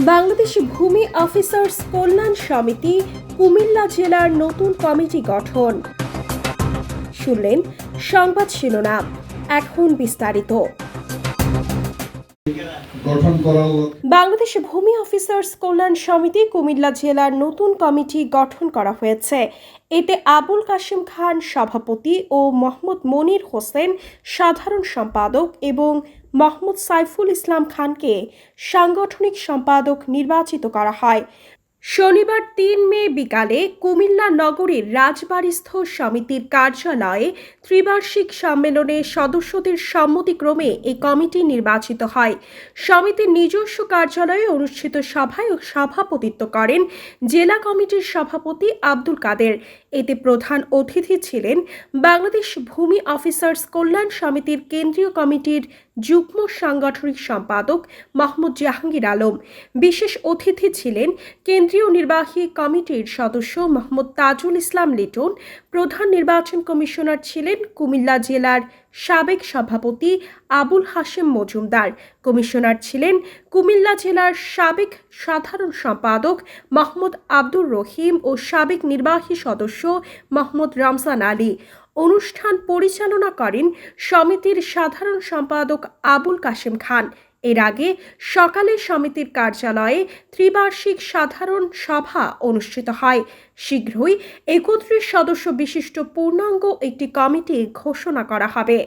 বাংলাদেশ ভূমি অফিসার্স কল্যাণ সমিতি কুমিল্লা জেলার নতুন কমিটি গঠন। শুনলেন সংবাদ শিরোনাম, এখন বিস্তারিত। বাংলাদেশ ভূমি অফিসার্স কল্যাণ সমিতি কুমিল্লা জেলার নতুন কমিটি গঠন করা হয়েছে। এতে আবুল কাশেম খান সভাপতি ও মোহাম্মদ মনির হোসেন সাধারণ সম্পাদক এবং মোহাম্মদ সাইফুল ইসলাম খানকে সাংগঠনিক সম্পাদক নির্বাচিত করা হয়। শনিবার ৩ মে বিকালে কুমিল্লা নগরীর রাজবাড়িস্থ সমিতির কার্যালয়ে ত্রিবার্ষিক সম্মেলনে সদস্যদের সম্মতিক্রমে এই কমিটি নির্বাচিত হয়। সমিতির নিজস্ব কার্যালয়ে অনুষ্ঠিত সভায় সভাপতিত্ব করেন জেলা কমিটির সভাপতি আব্দুল কাদের। এতে প্রধান অতিথি ছিলেন বাংলাদেশ ভূমি অফিসার্স কল্যাণ সমিতির কেন্দ্রীয় কমিটির যুগ্ম সাংগঠনিক সম্পাদক মাহমুদ জাহাঙ্গীর আলম। বিশেষ অতিথি ছিলেন কেন্দ্রীয় নির্বাহী কমিটির সদস্য মোহাম্মদ তাজুল ইসলাম লিটন। প্রধান নির্বাচন কমিশনার ছিলেন কুমিল্লা জেলার সাবেক সভাপতি আবুল হাশেম মজুমদার। কমিশনার ছিলেন কুমিল্লা জেলার সাবেক সাধারণ সম্পাদক মোহাম্মদ আব্দুর রহিম ও সাবেক নির্বাহী সদস্য মোহাম্মদ রমজান আলী। অনুষ্ঠান পরিচালনা করেন সমিতির সাধারণ সম্পাদক আবুল কাশেম খান। এর আগে সকালে সমিতির কার্যালয়ে ত্রিবার্ষিক সাধারণ সভা অনুষ্ঠিত হয়। শীঘ্রই ৩১ সদস্য বিশিষ্ট পূর্ণাঙ্গ একটি কমিটি ঘোষণা করা হবে।